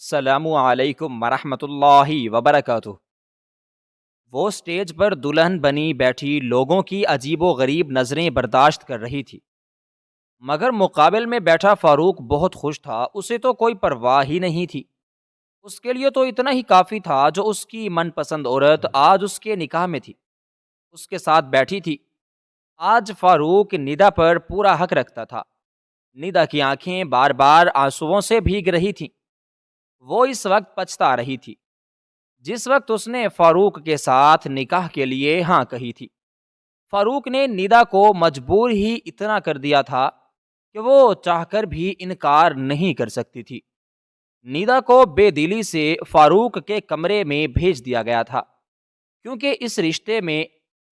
السلام علیکم ورحمۃ اللہ وبرکاتہ۔ وہ سٹیج پر دلہن بنی بیٹھی لوگوں کی عجیب و غریب نظریں برداشت کر رہی تھی، مگر مقابل میں بیٹھا فاروق بہت خوش تھا۔ اسے تو کوئی پرواہ ہی نہیں تھی، اس کے لیے تو اتنا ہی کافی تھا جو اس کی من پسند عورت آج اس کے نکاح میں تھی، اس کے ساتھ بیٹھی تھی۔ آج فاروق ندا پر پورا حق رکھتا تھا۔ ندا کی آنکھیں بار بار آنسوؤں سے بھیگ رہی تھیں۔ وہ اس وقت پچھتا رہی تھی جس وقت اس نے فاروق کے ساتھ نکاح کے لیے ہاں کہی تھی۔ فاروق نے ندا کو مجبور ہی اتنا کر دیا تھا کہ وہ چاہ کر بھی انکار نہیں کر سکتی تھی۔ ندا کو بے دلی سے فاروق کے کمرے میں بھیج دیا گیا تھا، کیونکہ اس رشتے میں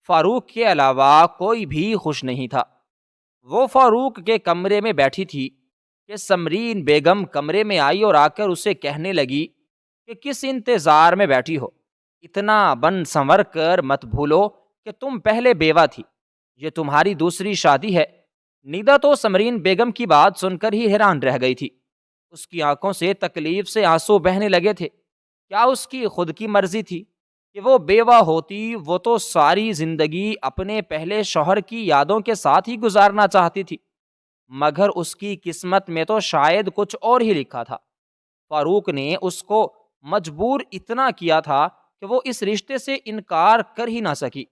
فاروق کے علاوہ کوئی بھی خوش نہیں تھا۔ وہ فاروق کے کمرے میں بیٹھی تھی کہ سمرین بیگم کمرے میں آئی اور آ کر اسے کہنے لگی کہ کس انتظار میں بیٹھی ہو، اتنا بن سنور کر مت بھولو کہ تم پہلے بیوہ تھی، یہ تمہاری دوسری شادی ہے۔ ندا تو سمرین بیگم کی بات سن کر ہی حیران رہ گئی تھی۔ اس کی آنکھوں سے تکلیف سے آنسو بہنے لگے تھے۔ کیا اس کی خود کی مرضی تھی کہ وہ بیوہ ہوتی؟ وہ تو ساری زندگی اپنے پہلے شوہر کی یادوں کے ساتھ ہی گزارنا چاہتی تھی، مگر اس کی قسمت میں تو شاید کچھ اور ہی لکھا تھا۔ فاروق نے اس کو مجبور اتنا کیا تھا کہ وہ اس رشتے سے انکار کر ہی نہ سکی۔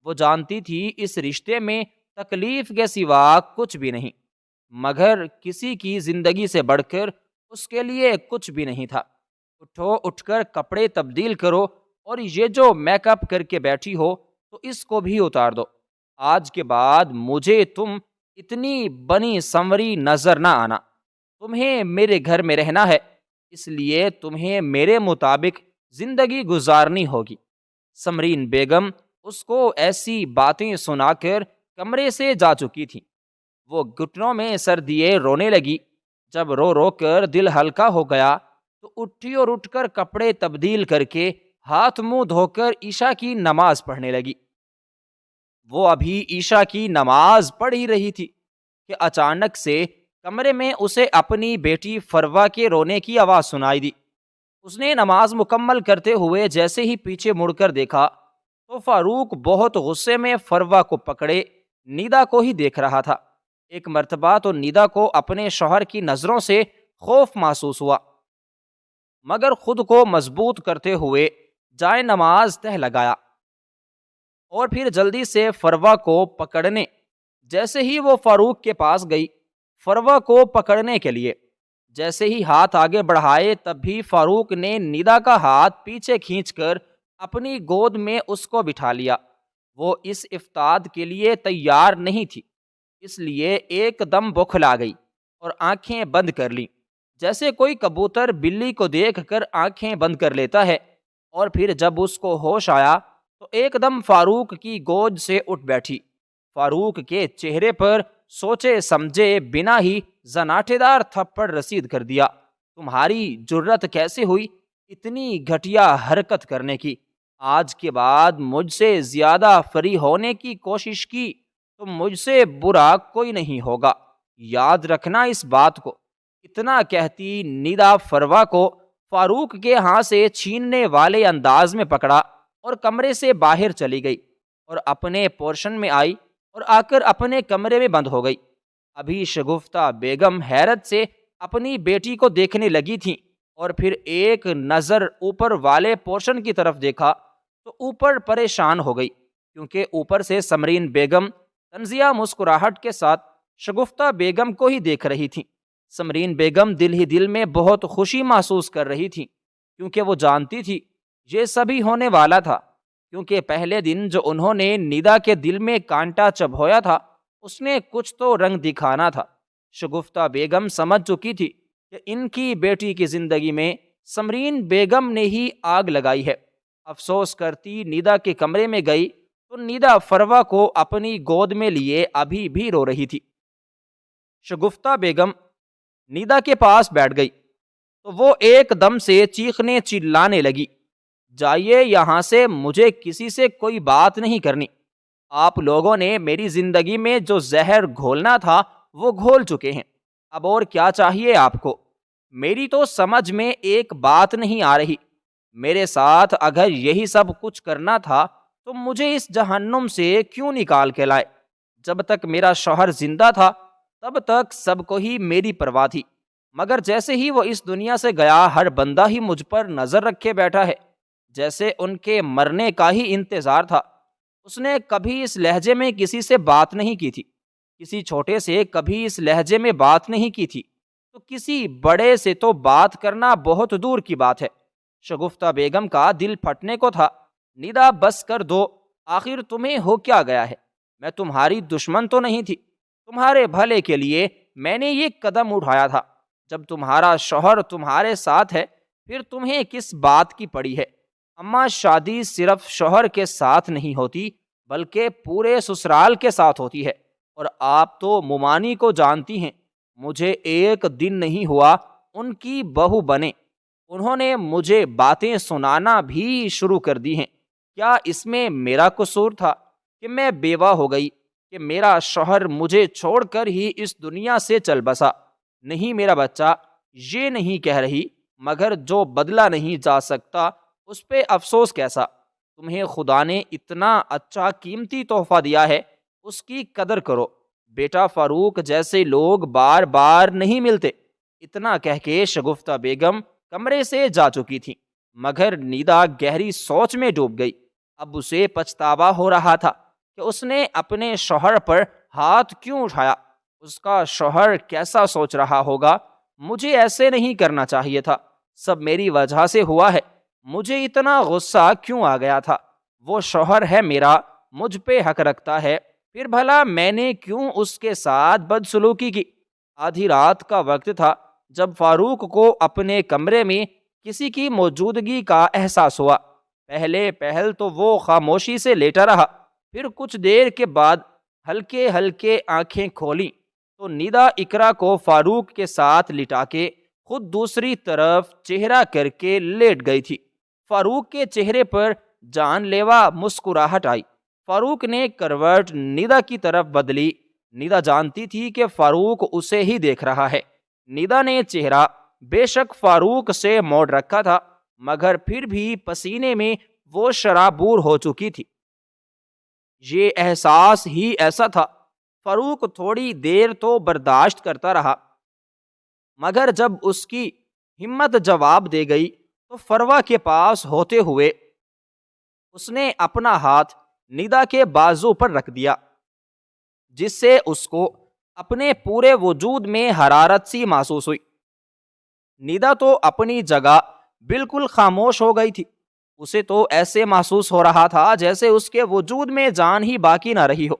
وہ جانتی تھی اس رشتے میں تکلیف کے سوا کچھ بھی نہیں، مگر کسی کی زندگی سے بڑھ کر اس کے لیے کچھ بھی نہیں تھا۔ اٹھو، اٹھ کر کپڑے تبدیل کرو، اور یہ جو میک اپ کر کے بیٹھی ہو تو اس کو بھی اتار دو۔ آج کے بعد مجھے تم اتنی بنی سنوری نظر نہ آنا۔ تمہیں میرے گھر میں رہنا ہے، اس لیے تمہیں میرے مطابق زندگی گزارنی ہوگی۔ سمرین بیگم اس کو ایسی باتیں سنا کر کمرے سے جا چکی تھی۔ وہ گھٹنوں میں سر دیے رونے لگی۔ جب رو رو کر دل ہلکا ہو گیا تو اٹھی اور اٹھ کر کپڑے تبدیل کر کے ہاتھ منہ دھو کر عشاء کی نماز پڑھنے لگی۔ وہ ابھی عشاء کی نماز پڑھ ہی رہی تھی کہ اچانک سے کمرے میں اسے اپنی بیٹی فروا کے رونے کی آواز سنائی دی۔ اس نے نماز مکمل کرتے ہوئے جیسے ہی پیچھے مڑ کر دیکھا تو فاروق بہت غصے میں فروا کو پکڑے ندا کو ہی دیکھ رہا تھا۔ ایک مرتبہ تو ندا کو اپنے شوہر کی نظروں سے خوف محسوس ہوا، مگر خود کو مضبوط کرتے ہوئے جائے نماز تہہ لگایا اور پھر جلدی سے فروا کو پکڑنے، جیسے ہی وہ فاروق کے پاس گئی فروا کو پکڑنے کے لیے، جیسے ہی ہاتھ آگے بڑھائے تب بھی فاروق نے ندا کا ہاتھ پیچھے کھینچ کر اپنی گود میں اس کو بٹھا لیا۔ وہ اس افتاد کے لیے تیار نہیں تھی، اس لیے ایک دم بوکھلا گئی اور آنکھیں بند کر لیں، جیسے کوئی کبوتر بلی کو دیکھ کر آنکھیں بند کر لیتا ہے۔ اور پھر جب اس کو ہوش آیا تو ایک دم فاروق کی گود سے اٹھ بیٹھی۔ فاروق کے چہرے پر سوچے سمجھے بنا ہی زناٹے دار تھپڑ رسید کر دیا۔ تمہاری جرت کیسے ہوئی اتنی گھٹیا حرکت کرنے کی؟ آج کے بعد مجھ سے زیادہ فری ہونے کی کوشش کی تو مجھ سے برا کوئی نہیں ہوگا، یاد رکھنا اس بات کو۔ اتنا کہتی ندا فروا کو فاروق کے ہاں سے چھیننے والے انداز میں پکڑا اور کمرے سے باہر چلی گئی اور اپنے پورشن میں آئی اور آ کر اپنے کمرے میں بند ہو گئی۔ ابھی شگفتہ بیگم حیرت سے اپنی بیٹی کو دیکھنے لگی تھیں اور پھر ایک نظر اوپر والے پورشن کی طرف دیکھا تو اوپر پریشان ہو گئی، کیونکہ اوپر سے سمرین بیگم طنزیہ مسکراہٹ کے ساتھ شگفتہ بیگم کو ہی دیکھ رہی تھیں۔ سمرین بیگم دل ہی دل میں بہت خوشی محسوس کر رہی تھیں، کیونکہ وہ جانتی تھی یہ سبھی ہونے والا تھا، کیونکہ پہلے دن جو انہوں نے ندا کے دل میں کانٹا چبھویا تھا اس نے کچھ تو رنگ دکھانا تھا۔ شگفتہ بیگم سمجھ چکی تھی کہ ان کی بیٹی کی زندگی میں سمرین بیگم نے ہی آگ لگائی ہے۔ افسوس کرتی ندا کے کمرے میں گئی تو ندا فروا کو اپنی گود میں لیے ابھی بھی رو رہی تھی۔ شگفتہ بیگم ندا کے پاس بیٹھ گئی تو وہ ایک دم سے چیخنے چلانے لگی، جائیے یہاں سے، مجھے کسی سے کوئی بات نہیں کرنی۔ آپ لوگوں نے میری زندگی میں جو زہر گھولنا تھا وہ گھول چکے ہیں، اب اور کیا چاہیے آپ کو؟ میری تو سمجھ میں ایک بات نہیں آ رہی، میرے ساتھ اگر یہی سب کچھ کرنا تھا تو مجھے اس جہنم سے کیوں نکال کے لائے؟ جب تک میرا شوہر زندہ تھا تب تک سب کو ہی میری پرواہ تھی، مگر جیسے ہی وہ اس دنیا سے گیا ہر بندہ ہی مجھ پر نظر رکھے بیٹھا ہے، جیسے ان کے مرنے کا ہی انتظار تھا۔ اس نے کبھی اس لہجے میں کسی سے بات نہیں کی تھی، کسی چھوٹے سے کبھی اس لہجے میں بات نہیں کی تھی، تو کسی بڑے سے تو بات کرنا بہت دور کی بات ہے۔ شگفتہ بیگم کا دل پھٹنے کو تھا۔ ندا بس کر دو، آخر تمہیں ہو کیا گیا ہے؟ میں تمہاری دشمن تو نہیں تھی، تمہارے بھلے کے لیے میں نے یہ قدم اٹھایا تھا۔ جب تمہارا شوہر تمہارے ساتھ ہے پھر تمہیں کس بات کی پڑی ہے؟ اما شادی صرف شوہر کے ساتھ نہیں ہوتی بلکہ پورے سسرال کے ساتھ ہوتی ہے، اور آپ تو ممانی کو جانتی ہیں، مجھے ایک دن نہیں ہوا ان کی بہو بنے، انہوں نے مجھے باتیں سنانا بھی شروع کر دی ہیں۔ کیا اس میں میرا قصور تھا کہ میں بیوہ ہو گئی، کہ میرا شوہر مجھے چھوڑ کر ہی اس دنیا سے چل بسا؟ نہیں میرا بچہ، یہ نہیں کہہ رہی، مگر جو بدلہ نہیں جا سکتا اس پہ افسوس کیسا؟ تمہیں خدا نے اتنا اچھا قیمتی تحفہ دیا ہے، اس کی قدر کرو۔ بیٹا فاروق جیسے لوگ بار بار نہیں ملتے۔ اتنا کہہ کے شگفتہ بیگم کمرے سے جا چکی تھی، مگر نیدا گہری سوچ میں ڈوب گئی۔ اب اسے پچھتاوا ہو رہا تھا کہ اس نے اپنے شوہر پر ہاتھ کیوں اٹھایا۔ اس کا شوہر کیسا سوچ رہا ہوگا، مجھے ایسے نہیں کرنا چاہیے تھا، سب میری وجہ سے ہوا ہے، مجھے اتنا غصہ کیوں آ گیا تھا؟ وہ شوہر ہے میرا، مجھ پہ حق رکھتا ہے، پھر بھلا میں نے کیوں اس کے ساتھ بدسلوکی کی؟ آدھی رات کا وقت تھا جب فاروق کو اپنے کمرے میں کسی کی موجودگی کا احساس ہوا۔ پہلے پہل تو وہ خاموشی سے لیٹا رہا، پھر کچھ دیر کے بعد ہلکے ہلکے آنکھیں کھولیں تو ندا اقرا کو فاروق کے ساتھ لٹا کے خود دوسری طرف چہرہ کر کے لیٹ گئی تھی۔ فاروق کے چہرے پر جان لیوا مسکراہٹ آئی۔ فاروق نے کروٹ ندا کی طرف بدلی۔ ندا جانتی تھی کہ فاروق اسے ہی دیکھ رہا ہے۔ ندا نے چہرہ بے شک فاروق سے موڑ رکھا تھا، مگر پھر بھی پسینے میں وہ شرابور ہو چکی تھی۔ یہ احساس ہی ایسا تھا۔ فاروق تھوڑی دیر تو برداشت کرتا رہا، مگر جب اس کی ہمت جواب دے گئی تو فروا کے پاس ہوتے ہوئے اس نے اپنا ہاتھ ندا کے بازو پر رکھ دیا، جس سے اس کو اپنے پورے وجود میں حرارت سی محسوس ہوئی۔ ندا تو اپنی جگہ بالکل خاموش ہو گئی تھی۔ اسے تو ایسے محسوس ہو رہا تھا جیسے اس کے وجود میں جان ہی باقی نہ رہی ہو۔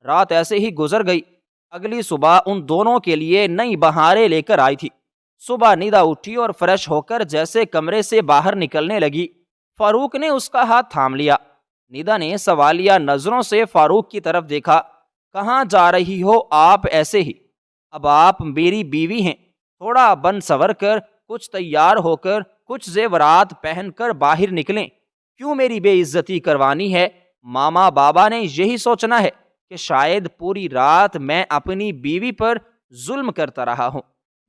رات ایسے ہی گزر گئی۔ اگلی صبح ان دونوں کے لیے نئی بہاریں لے کر آئی تھی۔ صبح ندا اٹھی اور فریش ہو کر جیسے کمرے سے باہر نکلنے لگی، فاروق نے اس کا ہاتھ تھام لیا۔ ندا نے سوالیہ نظروں سے فاروق کی طرف دیکھا۔ کہاں جا رہی ہو آپ ایسے ہی؟ اب آپ میری بیوی ہیں، تھوڑا بن سور کر، کچھ تیار ہو کر، کچھ زیورات پہن کر باہر نکلیں۔ کیوں میری بے عزتی کروانی ہے؟ ماما بابا نے یہی سوچنا ہے کہ شاید پوری رات میں اپنی بیوی پر ظلم کرتا رہا ہوں۔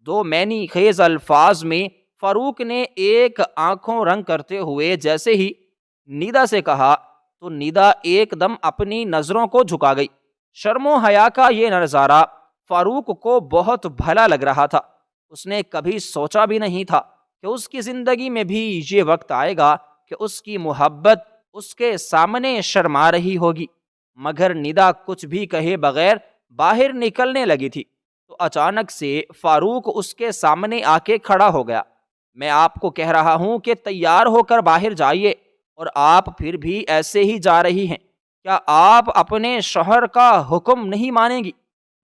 دو معنی خیز الفاظ میں فاروق نے ایک آنکھوں رنگ کرتے ہوئے جیسے ہی ندا سے کہا تو ندا ایک دم اپنی نظروں کو جھکا گئی۔ شرم و حیا کا یہ نظارہ فاروق کو بہت بھلا لگ رہا تھا۔ اس نے کبھی سوچا بھی نہیں تھا کہ اس کی زندگی میں بھی یہ وقت آئے گا کہ اس کی محبت اس کے سامنے شرما رہی ہوگی۔ مگر ندا کچھ بھی کہے بغیر باہر نکلنے لگی تھی تو اچانک سے فاروق اس کے سامنے آ کے کھڑا ہو گیا۔ میں آپ کو کہہ رہا ہوں کہ تیار ہو کر باہر جائیے، اور آپ پھر بھی ایسے ہی جا رہی ہیں۔ کیا آپ اپنے شوہر کا حکم نہیں مانیں گی؟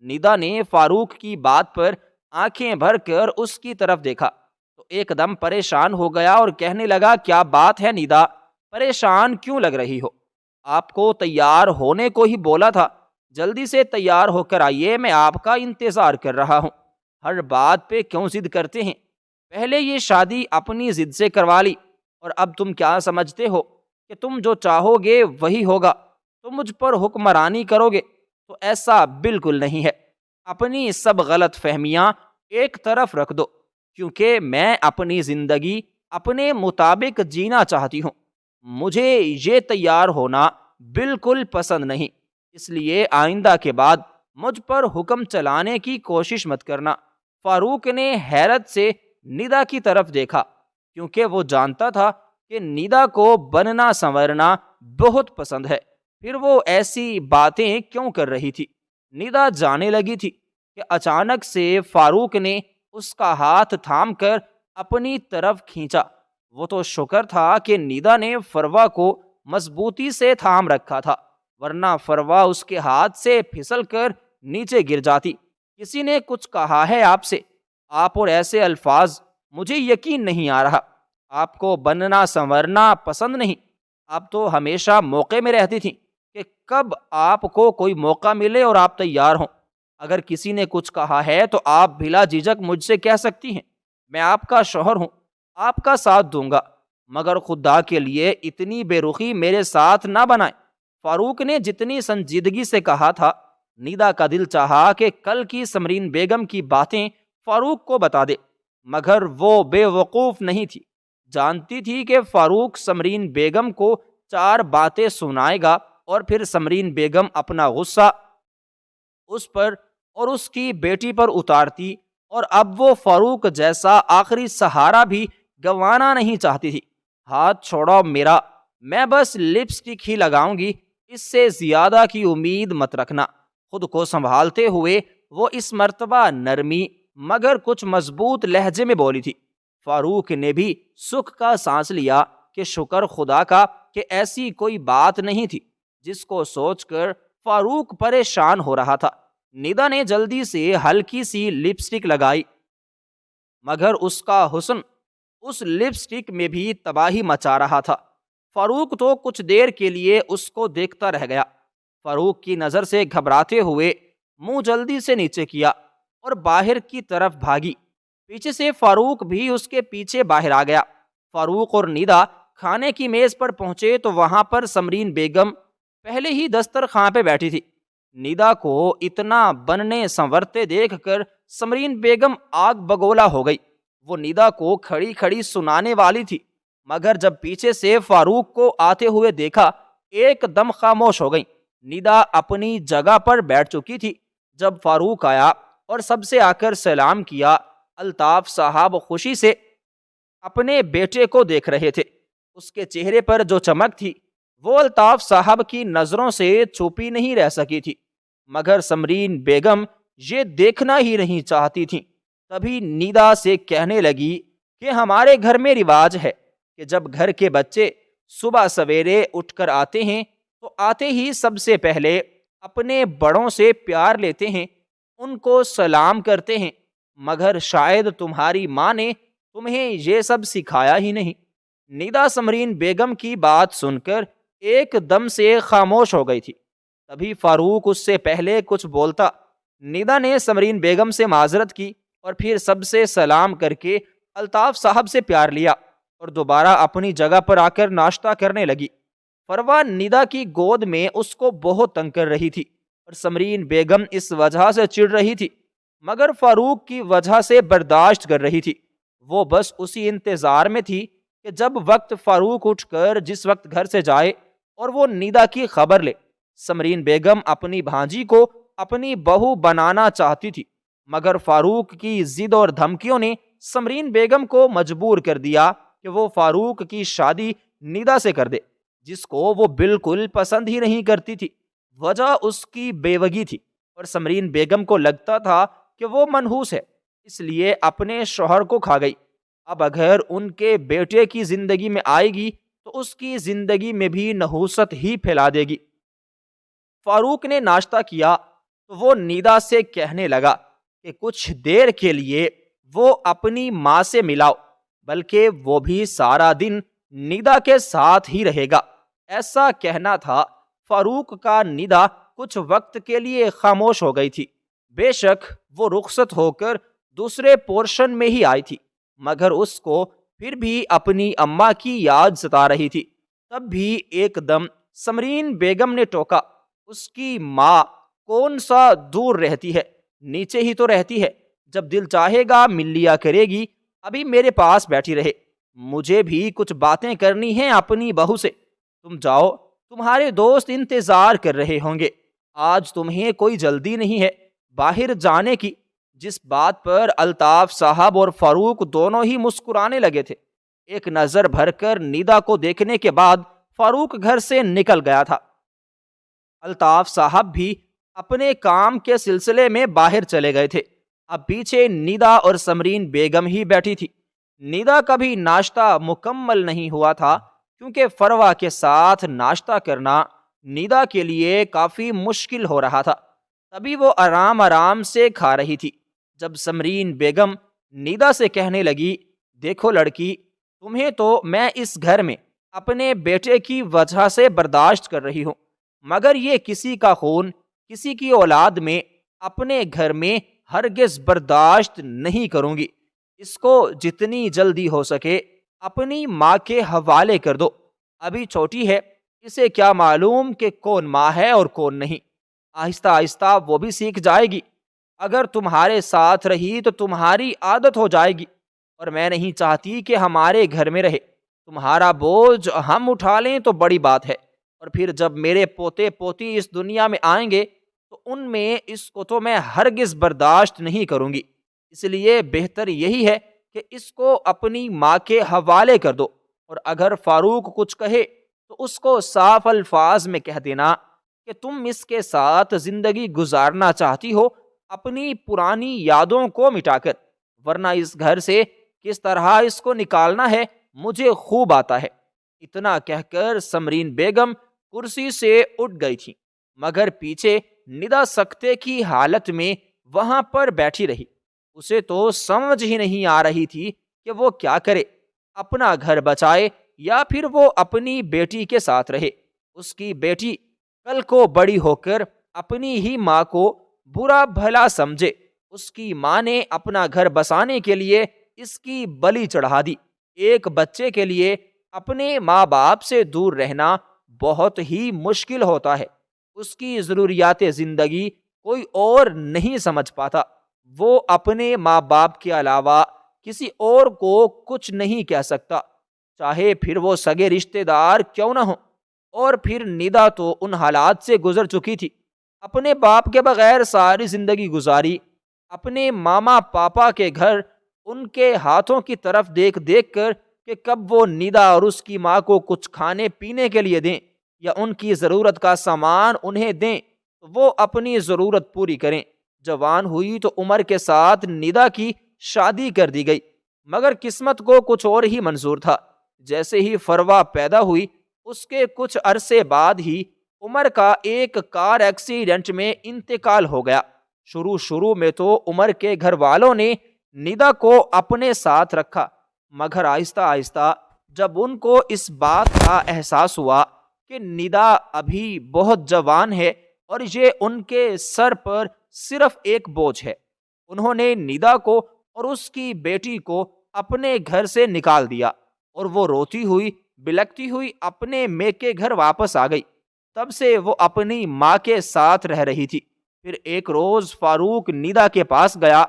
ندا نے فاروق کی بات پر آنکھیں بھر کر اس کی طرف دیکھا تو ایک دم پریشان ہو گیا اور کہنے لگا، کیا بات ہے ندا، پریشان کیوں لگ رہی ہو؟ آپ کو تیار ہونے کو ہی بولا تھا، جلدی سے تیار ہو کر آئیے، میں آپ کا انتظار کر رہا ہوں۔ ہر بات پہ کیوں ضد کرتے ہیں؟ پہلے یہ شادی اپنی ضد سے کروا لی، اور اب تم کیا سمجھتے ہو کہ تم جو چاہو گے وہی ہوگا؟ تم مجھ پر حکمرانی کرو گے؟ تو ایسا بالکل نہیں ہے۔ اپنی سب غلط فہمیاں ایک طرف رکھ دو۔ کیونکہ میں اپنی زندگی اپنے مطابق جینا چاہتی ہوں۔ مجھے یہ تیار ہونا بالکل پسند نہیں، اس لیے آئندہ کے بعد مجھ پر حکم چلانے کی کوشش مت کرنا۔ فاروق نے حیرت سے ندا کی طرف دیکھا، کیونکہ وہ جانتا تھا کہ ندا کو بننا سنورنا بہت پسند ہے، پھر وہ ایسی باتیں کیوں کر رہی تھی۔ ندا جانے لگی تھی کہ اچانک سے فاروق نے اس کا ہاتھ تھام کر اپنی طرف کھینچا۔ وہ تو شکر تھا کہ ندا نے فروا کو مضبوطی سے تھام رکھا تھا، ورنہ فروا اس کے ہاتھ سے پھسل کر نیچے گر جاتی۔ کسی نے کچھ کہا ہے آپ سے؟ آپ اور ایسے الفاظ، مجھے یقین نہیں آ رہا۔ آپ کو بننا سنورنا پسند نہیں؟ آپ تو ہمیشہ موقع میں رہتی تھیں کہ کب آپ کو کوئی موقع ملے اور آپ تیار ہوں۔ اگر کسی نے کچھ کہا ہے تو آپ بلا جھجک مجھ سے کہہ سکتی ہیں، میں آپ کا شوہر ہوں، آپ کا ساتھ دوں گا، مگر خدا کے لیے اتنی بے رخی میرے ساتھ نہ بنائیں۔ فاروق نے جتنی سنجیدگی سے کہا تھا، ندا کا دل چاہا کہ کل کی سمرین بیگم کی باتیں فاروق کو بتا دے، مگر وہ بے وقوف نہیں تھی۔ جانتی تھی کہ فاروق سمرین بیگم کو 4 باتیں سنائے گا اور پھر سمرین بیگم اپنا غصہ اس پر اور اس کی بیٹی پر اتارتی، اور اب وہ فاروق جیسا آخری سہارا بھی گنوانا نہیں چاہتی تھی۔ ہاتھ چھوڑو میرا، میں بس لپسٹک ہی لگاؤں گی، اس سے زیادہ کی امید مت رکھنا۔ خود کو سنبھالتے ہوئے وہ اس مرتبہ نرمی مگر کچھ مضبوط لہجے میں بولی تھی۔ فاروق نے بھی سکھ کا سانس لیا کہ شکر خدا کا کہ ایسی کوئی بات نہیں تھی، جس کو سوچ کر فاروق پریشان ہو رہا تھا۔ ندا نے جلدی سے ہلکی سی لپسٹک لگائی، مگر اس کا حسن اس لپسٹک میں بھی تباہی مچا رہا تھا۔ فاروق تو کچھ دیر کے لیے اس کو دیکھتا رہ گیا۔ فاروق کی نظر سے گھبراتے ہوئے منہ جلدی سے نیچے کیا اور باہر کی طرف بھاگی۔ پیچھے سے فاروق بھی اس کے پیچھے باہر آ گیا۔ فاروق اور ندا کھانے کی میز پر پہنچے تو وہاں پر سمرین بیگم پہلے ہی دسترخوان پہ بیٹھی تھی۔ ندا کو اتنا بننے سنورتے دیکھ کر سمرین بیگم آگ بگولا ہو گئی۔ وہ ندا کو کھڑی کھڑی سنانے والی تھی، مگر جب پیچھے سے فاروق کو آتے ہوئے دیکھا ایک دم خاموش ہو گئی۔ ندا اپنی جگہ پر بیٹھ چکی تھی۔ جب فاروق آیا اور سب سے آ کر سلام کیا، الطاف صاحب خوشی سے اپنے بیٹے کو دیکھ رہے تھے۔ اس کے چہرے پر جو چمک تھی وہ الطاف صاحب کی نظروں سے چھپی نہیں رہ سکی تھی، مگر سمرین بیگم یہ دیکھنا ہی نہیں چاہتی تھی۔ تبھی ندا سے کہنے لگی کہ ہمارے گھر میں رواج ہے کہ جب گھر کے بچے صبح سویرے اٹھ کر آتے ہیں تو آتے ہی سب سے پہلے اپنے بڑوں سے پیار لیتے ہیں، ان کو سلام کرتے ہیں، مگر شاید تمہاری ماں نے تمہیں یہ سب سکھایا ہی نہیں۔ ندا سمرین بیگم کی بات سن کر ایک دم سے خاموش ہو گئی تھی۔ تبھی فاروق اس سے پہلے کچھ بولتا۔ ندا نے سمرین بیگم سے معذرت کی اور پھر سب سے سلام کر کے الطاف صاحب سے پیار لیا اور دوبارہ اپنی جگہ پر آ کر ناشتہ کرنے لگی۔ فروا ندا کی گود میں اس کو بہت تنگ کر رہی تھی اور سمرین بیگم اس وجہ سے چڑ رہی تھی، مگر فاروق کی وجہ سے برداشت کر رہی تھی۔ وہ بس اسی انتظار میں تھی کہ جب وقت فاروق اٹھ کر جس وقت گھر سے جائے اور وہ ندا کی خبر لے۔ سمرین بیگم اپنی بھانجی کو اپنی بہو بنانا چاہتی تھی، مگر فاروق کی ضد اور دھمکیوں نے سمرین بیگم کو مجبور کر دیا کہ وہ فاروق کی شادی ندا سے کر دے، جس کو وہ بالکل پسند ہی نہیں کرتی تھی۔ وجہ اس کی بیوگی تھی اور سمرین بیگم کو لگتا تھا کہ وہ منحوس ہے، اس لیے اپنے شوہر کو کھا گئی۔ اب اگر ان کے بیٹے کی زندگی میں آئے گی تو اس کی زندگی میں بھی نحوست ہی پھیلا دے گی۔ فاروق نے ناشتہ کیا تو وہ ندا سے کہنے لگا کہ کچھ دیر کے لیے وہ اپنی ماں سے ملاؤ، بلکہ وہ بھی سارا دن ندا کے ساتھ ہی رہے گا۔ ایسا کہنا تھا فاروق کا۔ ندا کچھ وقت کے لیے خاموش ہو گئی تھی۔ بے شک وہ رخصت ہو کر دوسرے پورشن میں ہی آئی تھی، مگر اس کو پھر بھی اپنی اماں کی یاد ستا رہی تھی۔ تب بھی ایک دم سمرین بیگم نے ٹوکا، اس کی ماں کون سا دور رہتی ہے، نیچے ہی تو رہتی ہے، جب دل چاہے گا مل لیا کرے گی، ابھی میرے پاس بیٹھی رہے، مجھے بھی کچھ باتیں کرنی ہیں اپنی بہو سے۔ تم جاؤ، تمہارے دوست انتظار کر رہے ہوں گے، آج تمہیں کوئی جلدی نہیں ہے باہر جانے کی۔ جس بات پر الطاف صاحب اور فاروق دونوں ہی مسکرانے لگے تھے۔ ایک نظر بھر کر ندا کو دیکھنے کے بعد فاروق گھر سے نکل گیا تھا۔ الطاف صاحب بھی اپنے کام کے سلسلے میں باہر چلے گئے تھے۔ اب پیچھے ندا اور سمرین بیگم ہی بیٹھی تھی۔ ندا کا بھی ناشتہ مکمل نہیں ہوا تھا، کیونکہ فروا کے ساتھ ناشتہ کرنا ندا کے لیے کافی مشکل ہو رہا تھا۔ تبھی وہ آرام آرام سے کھا رہی تھی جب سمرین بیگم ندا سے کہنے لگی، دیکھو لڑکی، تمہیں تو میں اس گھر میں اپنے بیٹے کی وجہ سے برداشت کر رہی ہوں، مگر یہ کسی کا خون کسی کی اولاد میں اپنے گھر میں ہرگز برداشت نہیں کروں گی۔ اس کو جتنی جلدی ہو سکے اپنی ماں کے حوالے کر دو۔ ابھی چھوٹی ہے، اسے کیا معلوم کہ کون ماں ہے اور کون نہیں۔ آہستہ آہستہ وہ بھی سیکھ جائے گی۔ اگر تمہارے ساتھ رہی تو تمہاری عادت ہو جائے گی، اور میں نہیں چاہتی کہ ہمارے گھر میں رہے۔ تمہارا بوجھ ہم اٹھا لیں تو بڑی بات ہے، اور پھر جب میرے پوتے پوتی اس دنیا میں آئیں گے تو ان میں اس کو تو میں ہرگز برداشت نہیں کروں گی۔ اس لیے بہتر یہی ہے کہ اس کو اپنی ماں کے حوالے کر دو، اور اگر فاروق کچھ کہے تو اس کو صاف الفاظ میں کہہ دینا کہ تم اس کے ساتھ زندگی گزارنا چاہتی ہو اپنی پرانی یادوں کو مٹا کر، ورنہ اس گھر سے کس طرح اس کو نکالنا ہے مجھے خوب آتا ہے۔ اتنا کہہ کر سمرین بیگم کرسی سے اٹھ گئی تھی، مگر پیچھے ندا سکتے کی حالت میں وہاں پر بیٹھی رہی۔ اسے تو سمجھ ہی نہیں آ رہی تھی کہ وہ کیا کرے، اپنا گھر بچائے یا پھر وہ اپنی بیٹی کے ساتھ رہے۔ اس کی بیٹی کل کو بڑی ہو کر اپنی ہی ماں کو برا بھلا سمجھے۔ اس کی ماں نے اپنا گھر بسانے کے لیے اس کی بلی چڑھا دی۔ ایک بچے کے لیے اپنے ماں باپ سے دور رہنا بہت ہی مشکل ہوتا ہے۔ اس کی ضروریات زندگی کوئی اور نہیں سمجھ پاتا۔ وہ اپنے ماں باپ کے علاوہ کسی اور کو کچھ نہیں کہہ سکتا، چاہے پھر وہ سگے رشتے دار کیوں نہ ہوں۔ اور پھر ندا تو ان حالات سے گزر چکی تھی، اپنے باپ کے بغیر ساری زندگی گزاری، اپنے ماما پاپا کے گھر ان کے ہاتھوں کی طرف دیکھ دیکھ کر کہ کب وہ ندا اور اس کی ماں کو کچھ کھانے پینے کے لیے دیں یا ان کی ضرورت کا سامان انہیں دیں، وہ اپنی ضرورت پوری کریں۔ جوان ہوئی تو عمر کے ساتھ ندا کی شادی کر دی گئی، مگر قسمت کو کچھ اور ہی منظور تھا۔ جیسے ہی فروا پیدا ہوئی، اس کے کچھ عرصے بعد ہی عمر کا ایک کار ایکسیڈنٹ میں انتقال ہو گیا۔ شروع میں تو عمر کے گھر والوں نے ندا کو اپنے ساتھ رکھا، مگر آہستہ آہستہ جب ان کو اس بات کا احساس ہوا کہ ندا ابھی بہت جوان ہے اور یہ ان کے سر پر صرف ایک بوجھ ہے، انہوں نے ندا کو اور اس کی بیٹی کو اپنے گھر سے نکال دیا، اور وہ روتی ہوئی بلکتی ہوئی اپنے میکے گھر واپس آ گئی۔ تب سے وہ اپنی ماں کے ساتھ رہ رہی تھی۔ پھر ایک روز فاروق ندا کے پاس گیا،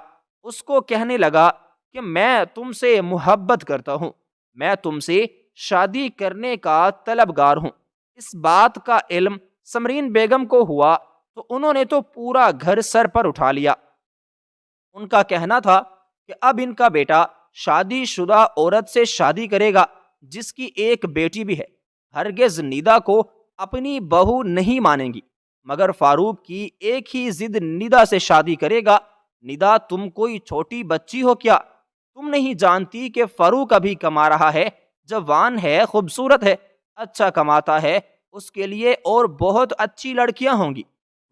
اس کو کہنے لگا کہ میں تم سے محبت کرتا ہوں، میں تم سے شادی کرنے کا طلبگار ہوں۔ اس بات کا علم سمرین بیگم کو ہوا تو انہوں نے تو پورا گھر سر پر اٹھا لیا۔ ان کا کہنا تھا کہ اب ان کا بیٹا شادی شدہ عورت سے شادی کرے گا جس کی ایک بیٹی بھی ہے، ہرگز ندا کو اپنی بہو نہیں مانیں گی، مگر فاروق کی ایک ہی ضد ندا سے شادی کرے گا۔ ندا تم کوئی چھوٹی بچی ہو کیا؟ تم نہیں جانتی کہ فاروق ابھی کما رہا ہے، جوان ہے، خوبصورت ہے، اچھا کماتا ہے، اس کے لیے اور بہت اچھی لڑکیاں ہوں گی۔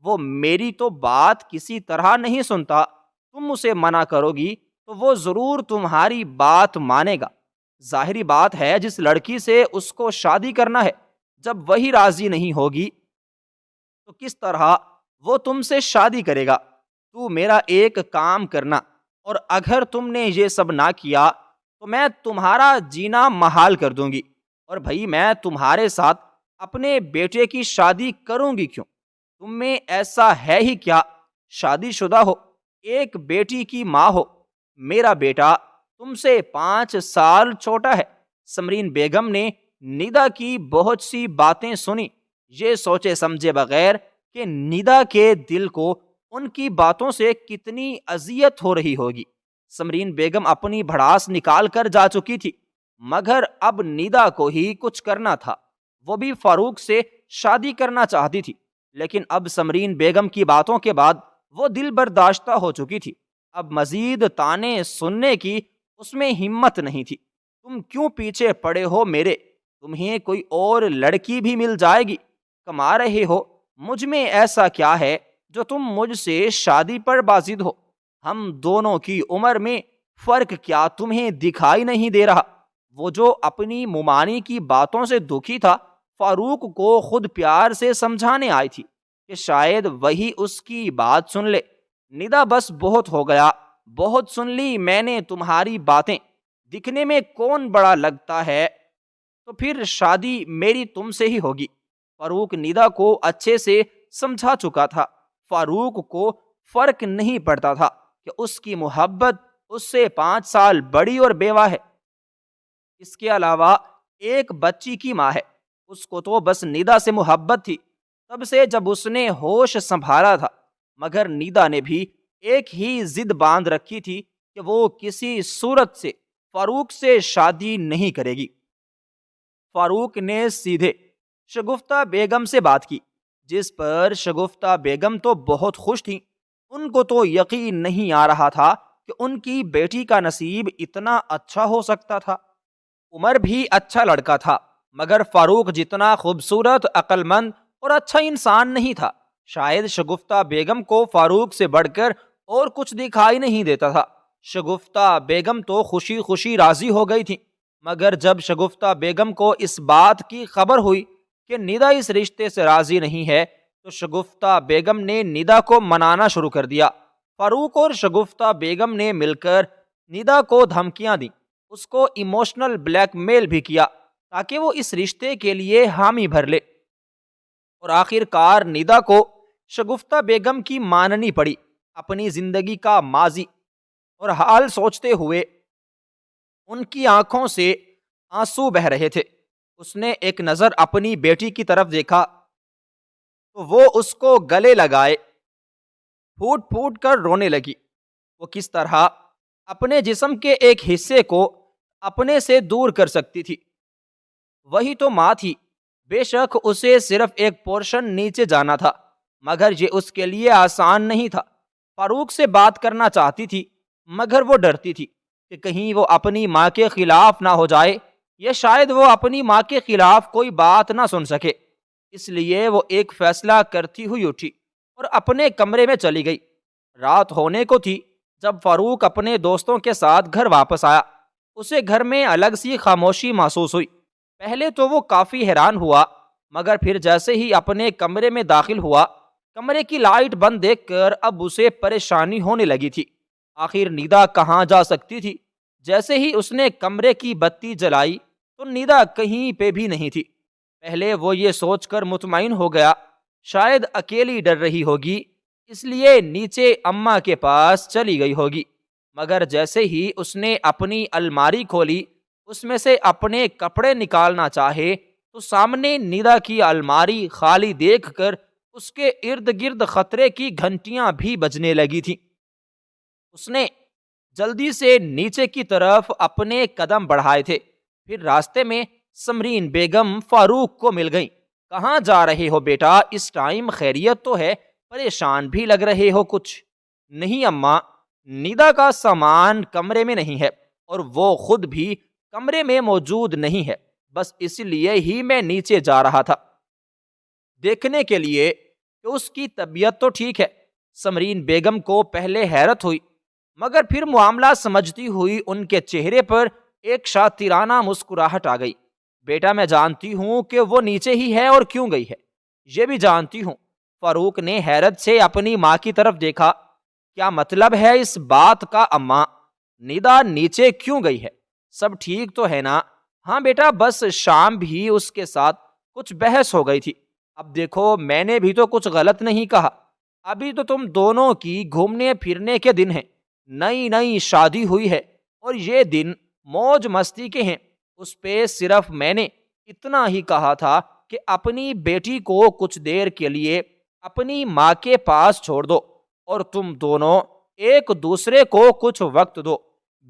وہ میری تو بات کسی طرح نہیں سنتا، تم اسے منع کرو گی تو وہ ضرور تمہاری بات مانے گا۔ ظاہری بات ہے جس لڑکی سے اس کو شادی کرنا ہے، جب وہی راضی نہیں ہوگی تو کس طرح وہ تم سے شادی کرے گا؟ تو میرا ایک کام کرنا، اور اگر تم نے یہ سب نہ کیا تو میں تمہارا جینا محال کر دوں گی، اور بھائی میں تمہارے ساتھ اپنے بیٹے کی شادی کروں گی کیوں؟ تم میں ایسا ہے ہی کیا؟ شادی شدہ ہو، ایک بیٹی کی ماں ہو، میرا بیٹا تم سے 5 سال چھوٹا ہے۔ سمرین بیگم نے ندا کی بہت سی باتیں سنی، یہ سوچے سمجھے بغیر کہ ندا کے دل کو ان کی باتوں سے کتنی اذیت ہو رہی ہوگی۔ سمرین بیگم اپنی بھڑاس نکال کر جا چکی تھی، مگر اب ندا کو ہی کچھ کرنا تھا۔ وہ بھی فاروق سے شادی کرنا چاہتی تھی، لیکن اب سمرین بیگم کی باتوں کے بعد وہ دل برداشتہ ہو چکی تھی۔ اب مزید طعنے سننے کی اس میں ہمت نہیں تھی۔ تم کیوں پیچھے پڑے ہو میرے؟ تمہیں کوئی اور لڑکی بھی مل جائے گی، کما رہے ہو، مجھ میں ایسا کیا ہے جو تم مجھ سے شادی پر بازد ہو؟ ہم دونوں کی عمر میں فرق کیا تمہیں دکھائی نہیں دے رہا؟ وہ جو اپنی ممانی کی باتوں سے دکھی تھا، فاروق کو خود پیار سے سمجھانے آئی تھی کہ شاید وہی اس کی بات سن لے۔ ندا بس بہت ہو گیا، بہت سن لی میں نے تمہاری باتیں، دکھنے میں کون بڑا لگتا ہے، تو پھر شادی میری تم سے ہی ہوگی۔ فاروق ندا کو اچھے سے سمجھا چکا تھا۔ فاروق کو فرق نہیں پڑتا تھا کہ اس کی محبت اس سے 5 سال بڑی اور بیوہ ہے، اس کے علاوہ ایک بچی کی ماں ہے۔ اس کو تو بس ندا سے محبت تھی تب سے جب اس نے ہوش سنبھالا تھا، مگر ندا نے بھی ایک ہی ضد باندھ رکھی تھی کہ وہ کسی صورت سے فاروق سے شادی نہیں کرے گی۔ فاروق نے سیدھے شگفتہ بیگم سے بات کی، جس پر شگفتہ بیگم تو بہت خوش تھیں۔ ان کو تو یقین نہیں آ رہا تھا کہ ان کی بیٹی کا نصیب اتنا اچھا ہو سکتا تھا۔ عمر بھی اچھا لڑکا تھا، مگر فاروق جتنا خوبصورت، عقل مند اور اچھا انسان نہیں تھا۔ شاید شگفتہ بیگم کو فاروق سے بڑھ کر اور کچھ دکھائی نہیں دیتا تھا۔ شگفتہ بیگم تو خوشی خوشی راضی ہو گئی تھی، مگر جب شگفتہ بیگم کو اس بات کی خبر ہوئی کہ ندا اس رشتے سے راضی نہیں ہے، تو شگفتہ بیگم نے ندا کو منانا شروع کر دیا۔ فاروق اور شگفتہ بیگم نے مل کر ندا کو دھمکیاں دیں، اس کو ایموشنل بلیک میل بھی کیا تاکہ وہ اس رشتے کے لیے حامی بھر لے، اور آخر کار ندا کو شگفتہ بیگم کی ماننی پڑی۔ اپنی زندگی کا ماضی اور حال سوچتے ہوئے ان کی آنکھوں سے آنسو بہہ رہے تھے۔ اس نے ایک نظر اپنی بیٹی کی طرف دیکھا تو وہ اس کو گلے لگائے پھوٹ پھوٹ کر رونے لگی۔ وہ کس طرح اپنے جسم کے ایک حصے کو اپنے سے دور کر سکتی تھی؟ وہی تو ماں تھی۔ بے شک اسے صرف ایک پورشن نیچے جانا تھا، مگر یہ اس کے لیے آسان نہیں تھا۔ فاروق سے بات کرنا چاہتی تھی، مگر وہ ڈرتی تھی کہ کہیں وہ اپنی ماں کے خلاف نہ ہو جائے، یا شاید وہ اپنی ماں کے خلاف کوئی بات نہ سن سکے۔ اس لیے وہ ایک فیصلہ کرتی ہوئی اٹھی اور اپنے کمرے میں چلی گئی۔ رات ہونے کو تھی جب فاروق اپنے دوستوں کے ساتھ گھر واپس آیا۔ اسے گھر میں الگ سی خاموشی محسوس ہوئی۔ پہلے تو وہ کافی حیران ہوا، مگر پھر جیسے ہی اپنے کمرے میں داخل ہوا، کمرے کی لائٹ بند دیکھ کر اب اسے پریشانی ہونے لگی تھی۔ آخر ندا کہاں جا سکتی تھی؟ جیسے ہی اس نے کمرے کی بتی جلائی تو ندا کہیں پہ بھی نہیں تھی۔ پہلے وہ یہ سوچ کر مطمئن ہو گیا شاید اکیلی ڈر رہی ہوگی، اس لیے نیچے اماں کے پاس چلی گئی ہوگی، مگر جیسے ہی اس نے اپنی الماری کھولی، اس میں سے اپنے کپڑے نکالنا چاہے تو سامنے ندا کی الماری خالی دیکھ کر اس کے ارد گرد خطرے کی گھنٹیاں بھی بجنے لگی تھی۔ اس نے جلدی سے نیچے کی طرف اپنے قدم بڑھائے تھے، پھر راستے میں سمرین بیگم فاروق کو مل گئیں۔ کہاں جا رہے ہو بیٹا؟ اس ٹائم خیریت تو ہے؟ پریشان بھی لگ رہے ہو کچھ۔ نہیں اماں، ندا کا سامان کمرے میں نہیں ہے اور وہ خود بھی کمرے میں موجود نہیں ہے، بس اس لیے ہی میں نیچے جا رہا تھا دیکھنے کے لیے کہ اس کی طبیعت تو ٹھیک ہے۔ سمرین بیگم کو پہلے حیرت ہوئی، مگر پھر معاملہ سمجھتی ہوئی ان کے چہرے پر ایک شاطرانہ مسکراہٹ آ گئی۔ بیٹا میں جانتی ہوں کہ وہ نیچے ہی ہے اور کیوں گئی ہے، یہ بھی جانتی ہوں۔ فاروق نے حیرت سے اپنی ماں کی طرف دیکھا۔ کیا مطلب ہے اس بات کا اماں؟ ندا نیچے کیوں گئی ہے؟ سب ٹھیک تو ہے نا؟ ہاں بیٹا، بس شام بھی اس کے ساتھ کچھ بحث ہو گئی تھی۔ اب دیکھو، میں نے بھی تو کچھ غلط نہیں کہا، ابھی تو تم دونوں کی گھومنے پھرنے کے دن ہیں، نئی نئی شادی ہوئی ہے اور یہ دن موج مستی کے ہیں، اس پہ صرف میں نے اتنا ہی کہا تھا کہ اپنی بیٹی کو کچھ دیر کے لیے اپنی ماں کے پاس چھوڑ دو اور تم دونوں ایک دوسرے کو کچھ وقت دو۔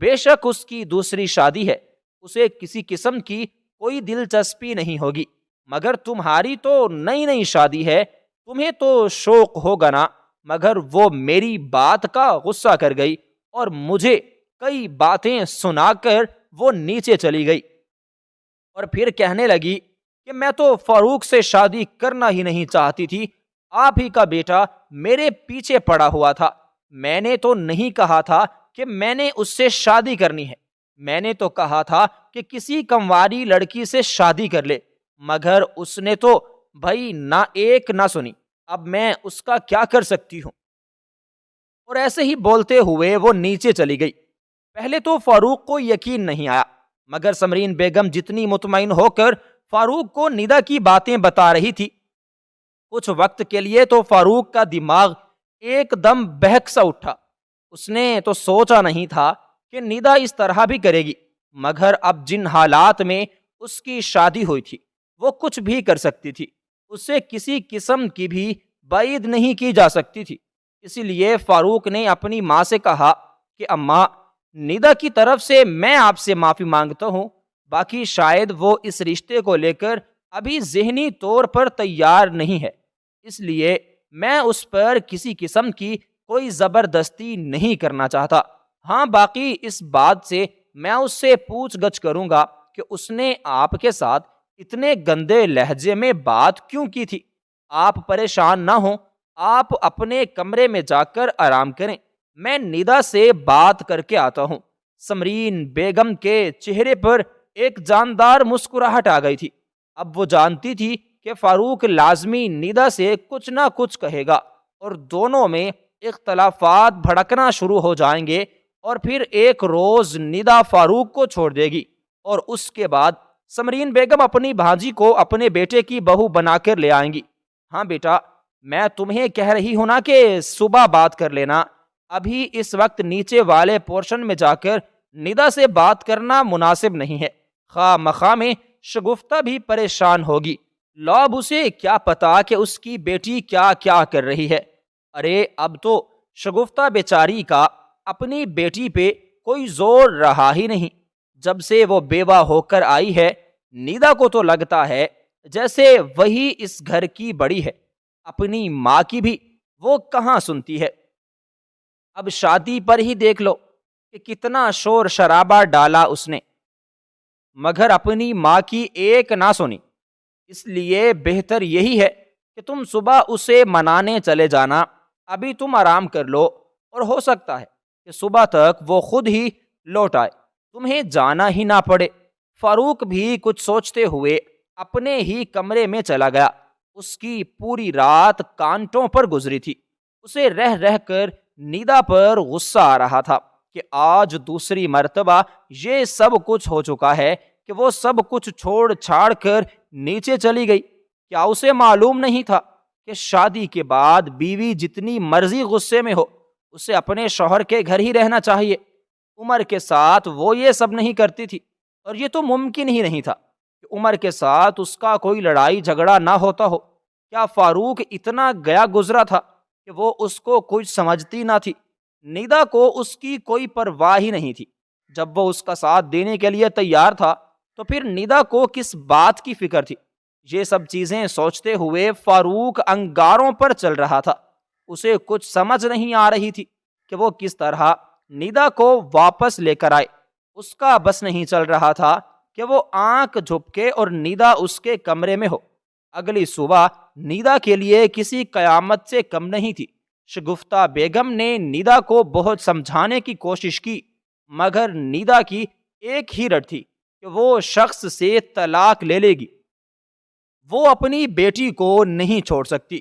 بے شک اس کی دوسری شادی ہے، اسے کسی قسم کی کوئی دلچسپی نہیں ہوگی، مگر تمہاری تو نئی نئی شادی ہے، تمہیں تو شوق ہوگا نا۔ مگر وہ میری بات کا غصہ کر گئی اور مجھے کئی باتیں سنا کر وہ نیچے چلی گئی اور پھر کہنے لگی کہ میں تو فاروق سے شادی کرنا ہی نہیں چاہتی تھی، آپ ہی کا بیٹا میرے پیچھے پڑا ہوا تھا، میں نے تو نہیں کہا تھا کہ میں نے اس سے شادی کرنی ہے، میں نے تو کہا تھا کہ کسی کمواری لڑکی سے شادی کر لے، مگر اس نے تو بھائی نہ ایک نہ سنی، اب میں اس کا کیا کر سکتی ہوں۔ اور ایسے ہی بولتے ہوئے وہ نیچے چلی گئی۔ پہلے تو فاروق کو یقین نہیں آیا، مگر سمرین بیگم جتنی مطمئن ہو کر فاروق کو ندا کی باتیں بتا رہی تھی، کچھ وقت کے لیے تو فاروق کا دماغ ایک دم بہک سا اٹھا۔ اس نے تو سوچا نہیں تھا کہ ندا اس طرح بھی کرے گی، مگر اب جن حالات میں اس کی شادی ہوئی تھی وہ کچھ بھی کر سکتی تھی، اسے کسی قسم کی بھی بعید نہیں کی جا سکتی تھی۔ اسی لیے فاروق نے اپنی ماں سے کہا کہ اماں، ندا کی طرف سے میں آپ سے معافی مانگتا ہوں، باقی شاید وہ اس رشتے کو لے کر ابھی ذہنی طور پر تیار نہیں ہے، اس لیے میں اس پر کسی قسم کی کوئی زبردستی نہیں کرنا چاہتا۔ ہاں، باقی اس بات سے میں اس سے پوچھ گچھ کروں گا کہ اس نے آپ کے ساتھ اتنے گندے لہجے میں بات کیوں کی تھی۔ آپ پریشان نہ ہوں، آپ اپنے کمرے میں جا کر آرام کریں، میں ندا سے بات کر کے آتا ہوں۔ سمرین بیگم کے چہرے پر ایک جاندار مسکراہٹ آ گئی تھی۔ اب وہ جانتی تھی کہ فاروق لازمی ندا سے کچھ نہ کچھ کہے گا اور دونوں میں اختلافات بھڑکنا شروع ہو جائیں گے، اور پھر ایک روز ندا فاروق کو چھوڑ دے گی اور اس کے بعد سمرین بیگم اپنی بھانجی کو اپنے بیٹے کی بہو بنا کر لے آئیں گی۔ ہاں بیٹا، میں تمہیں کہہ رہی ہوں نا کہ صبح بات کر لینا، ابھی اس وقت نیچے والے پورشن میں جا کر ندا سے بات کرنا مناسب نہیں ہے، خواہ مخواہ میں شگفتہ بھی پریشان ہوگی، لوب اسے کیا پتا کہ اس کی بیٹی کیا کیا کر رہی ہے۔ ارے اب تو شگفتہ بیچاری کا اپنی بیٹی پہ کوئی زور رہا ہی نہیں، جب سے وہ بیوہ ہو کر آئی ہے، ندا کو تو لگتا ہے جیسے وہی اس گھر کی بڑی ہے، اپنی ماں کی بھی وہ کہاں سنتی ہے۔ اب شادی پر ہی دیکھ لو کہ کتنا شور شرابہ ڈالا اس نے، مگر اپنی ماں کی ایک نہ سنی۔ اس لیے بہتر یہی ہے کہ تم صبح اسے منانے چلے جانا، ابھی تم آرام کر لو اور ہو سکتا ہے کہ صبح تک وہ خود ہی لوٹ آئے، تمہیں جانا ہی نہ پڑے۔ فاروق بھی کچھ سوچتے ہوئے اپنے ہی کمرے میں چلا گیا۔ اس کی پوری رات کانٹوں پر گزری تھی، اسے رہ رہ کر ندا پر غصہ آ رہا تھا کہ آج دوسری مرتبہ یہ سب کچھ ہو چکا ہے کہ وہ سب کچھ چھوڑ چھاڑ کر نیچے چلی گئی۔ کیا اسے معلوم نہیں تھا کہ شادی کے بعد بیوی جتنی مرضی غصے میں ہو، اسے اپنے شوہر کے گھر ہی رہنا چاہیے؟ عمر کے ساتھ وہ یہ سب نہیں کرتی تھی، اور یہ تو ممکن ہی نہیں تھا کہ عمر کے ساتھ اس کا کوئی لڑائی جھگڑا نہ ہوتا ہو۔ کیا فاروق اتنا گیا گزرا تھا کہ وہ اس کو کچھ سمجھتی نہ تھی؟ ندا کو اس کی کوئی پرواہ ہی نہیں تھی۔ جب وہ اس کا ساتھ دینے کے لیے تیار تھا تو پھر ندا کو کس بات کی فکر تھی؟ یہ سب چیزیں سوچتے ہوئے فاروق انگاروں پر چل رہا تھا۔ اسے کچھ سمجھ نہیں آ رہی تھی کہ وہ کس طرح ندا کو واپس لے کر آئے۔ اس کا بس نہیں چل رہا تھا کہ وہ آنکھ جھپکے اور ندا اس کے کمرے میں ہو۔ اگلی صبح ندا کے لیے کسی قیامت سے کم نہیں تھی۔ شگفتہ بیگم نے ندا کو بہت سمجھانے کی کوشش کی، مگر ندا کی ایک ہی رٹ تھی کہ وہ شخص سے طلاق لے لے گی، وہ اپنی بیٹی کو نہیں چھوڑ سکتی۔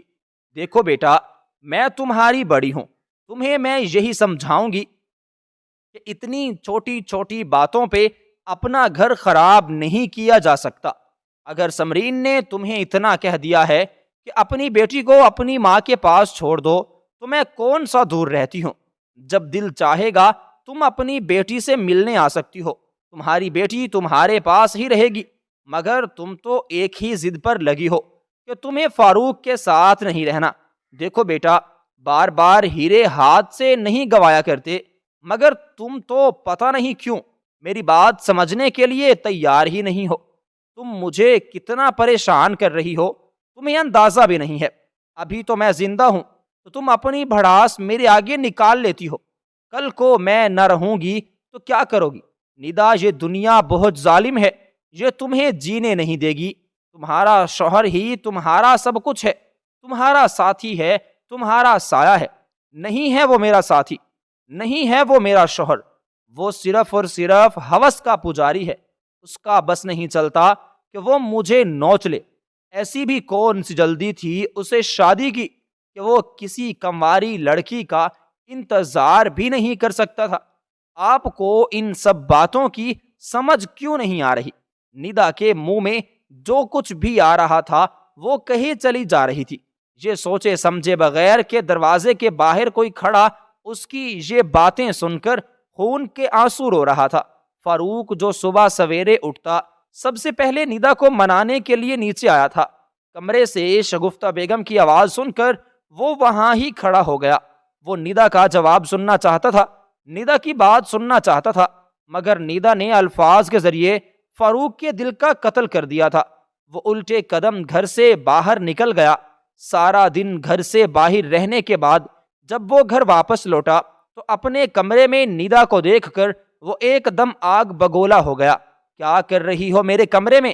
دیکھو بیٹا، میں تمہاری بڑی ہوں، تمہیں میں یہی سمجھاؤں گی کہ اتنی چھوٹی چھوٹی باتوں پہ اپنا گھر خراب نہیں کیا جا سکتا۔ اگر سمرین نے تمہیں اتنا کہہ دیا ہے کہ اپنی بیٹی کو اپنی ماں کے پاس چھوڑ دو، تو میں کون سا دور رہتی ہوں؟ جب دل چاہے گا تم اپنی بیٹی سے ملنے آ سکتی ہو، تمہاری بیٹی تمہارے پاس ہی رہے گی، مگر تم تو ایک ہی ضد پر لگی ہو کہ تمہیں فاروق کے ساتھ نہیں رہنا۔ دیکھو بیٹا، بار بار ہیرے ہاتھ سے نہیں گوایا کرتے، مگر تم تو پتہ نہیں کیوں میری بات سمجھنے کے لیے تیار ہی نہیں ہو۔ تم مجھے کتنا پریشان کر رہی ہو تمہیں اندازہ بھی نہیں ہے۔ ابھی تو میں زندہ ہوں تو تم اپنی بھڑاس میرے آگے نکال لیتی ہو، کل کو میں نہ رہوں گی تو کیا کرو گی؟ ندا، یہ دنیا بہت ظالم ہے، یہ تمہیں جینے نہیں دے گی۔ تمہارا شوہر ہی تمہارا سب کچھ ہے، تمہارا ساتھی ہے، تمہارا سایہ ہے۔ نہیں ہے وہ میرا ساتھی، نہیں ہے وہ میرا شوہر، وہ صرف اور صرف ہوس کا پجاری ہے۔ اس کا بس نہیں چلتا کہ وہ مجھے نوچ لے۔ ایسی بھی کون سی جلدی تھی اسے شادی کی کہ وہ کسی کنواری لڑکی کا انتظار بھی نہیں کر سکتا تھا۔ آپ کو ان سب باتوں کی سمجھ کیوں نہیں آ رہی؟ ندا کے منہ میں جو کچھ بھی آ رہا تھا وہ کہے چلی جا رہی تھی، یہ سوچے سمجھے بغیر کہ دروازے کے باہر کوئی کھڑا اس کی یہ باتیں سن کر خون کے آنسو رو رہا تھا۔ فاروق جو صبح سویرے اٹھتا سب سے پہلے ندا کو منانے کے لیے نیچے آیا تھا، کمرے سے شگفتہ بیگم کی آواز سن کر وہ وہاں ہی کھڑا ہو گیا۔ وہ ندا کا جواب سننا چاہتا تھا، ندا کی بات سننا چاہتا تھا، مگر ندا نے الفاظ کے ذریعے فاروق کے دل کا قتل کر دیا تھا۔ وہ الٹے قدم گھر سے باہر نکل گیا۔ سارا دن گھر سے باہر رہنے کے بعد جب وہ گھر واپس لوٹا تو اپنے کمرے میں ندا کو دیکھ کر وہ ایک دم آگ بگولا ہو گیا۔ کیا کر رہی ہو میرے کمرے میں؟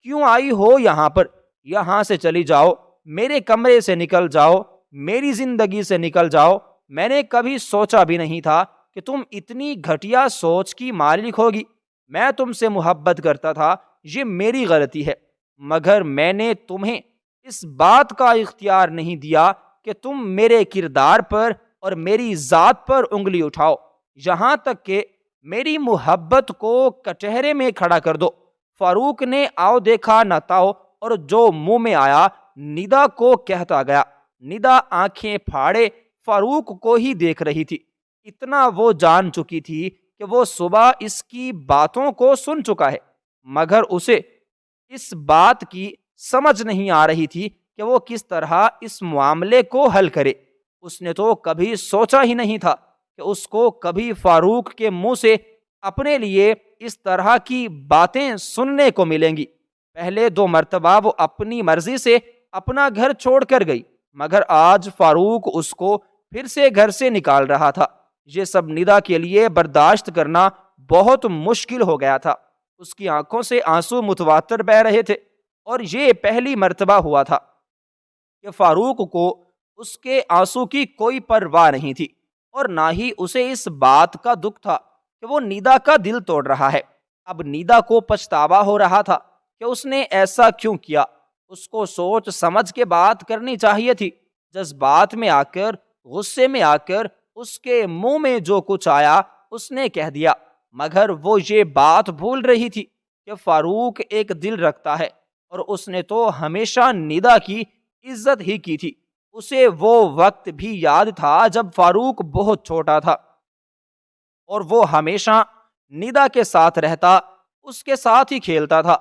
کیوں آئی ہو یہاں پر؟ یہاں سے چلی جاؤ، میرے کمرے سے نکل جاؤ، میری زندگی سے نکل جاؤ۔ میں نے کبھی سوچا بھی نہیں تھا کہ تم اتنی گھٹیا سوچ کی مالک ہوگی۔ میں تم سے محبت کرتا تھا، یہ میری غلطی ہے، مگر میں نے تمہیں اس بات کا اختیار نہیں دیا کہ تم میرے کردار پر اور میری ذات پر انگلی اٹھاؤ، یہاں تک کہ میری محبت کو کٹہرے میں کھڑا کر دو۔ فاروق نے آؤ دیکھا نہ تاؤ اور جو منہ میں آیا ندا کو کہتا گیا۔ ندا آنکھیں پھاڑے فاروق کو ہی دیکھ رہی تھی۔ اتنا وہ جان چکی تھی کہ وہ صبح اس کی باتوں کو سن چکا ہے، مگر اسے اس بات کی سمجھ نہیں آ رہی تھی کہ وہ کس طرح اس معاملے کو حل کرے۔ اس نے تو کبھی سوچا ہی نہیں تھا کہ اس کو کبھی فاروق کے منہ سے اپنے لیے اس طرح کی باتیں سننے کو ملیں گی۔ پہلے 2 مرتبہ وہ اپنی مرضی سے اپنا گھر چھوڑ کر گئی، مگر آج فاروق اس کو پھر سے گھر سے نکال رہا تھا۔ یہ سب ندا کے لیے برداشت کرنا بہت مشکل ہو گیا تھا۔ اس کی آنکھوں سے آنسو متواتر بہہ رہے تھے، اور یہ پہلی مرتبہ ہوا تھا کہ فاروق کو اس کے آنسو کی کوئی پرواہ نہیں تھی، اور نہ ہی اسے اس بات کا دکھ تھا کہ وہ ندا کا دل توڑ رہا ہے۔ اب ندا کو پچھتاوا ہو رہا تھا کہ اس نے ایسا کیوں کیا۔ اس کو سوچ سمجھ کے بات کرنی چاہیے تھی۔ جذبات میں آ کر، غصے میں آ کر اس کے منہ میں جو کچھ آیا اس نے کہہ دیا، مگر وہ یہ بات بھول رہی تھی کہ فاروق ایک دل رکھتا ہے، اور اس نے تو ہمیشہ ندا کی عزت ہی کی تھی۔ اسے وہ وقت بھی یاد تھا جب فاروق بہت چھوٹا تھا اور وہ ہمیشہ ندا کے ساتھ رہتا، اس کے ساتھ ہی کھیلتا تھا،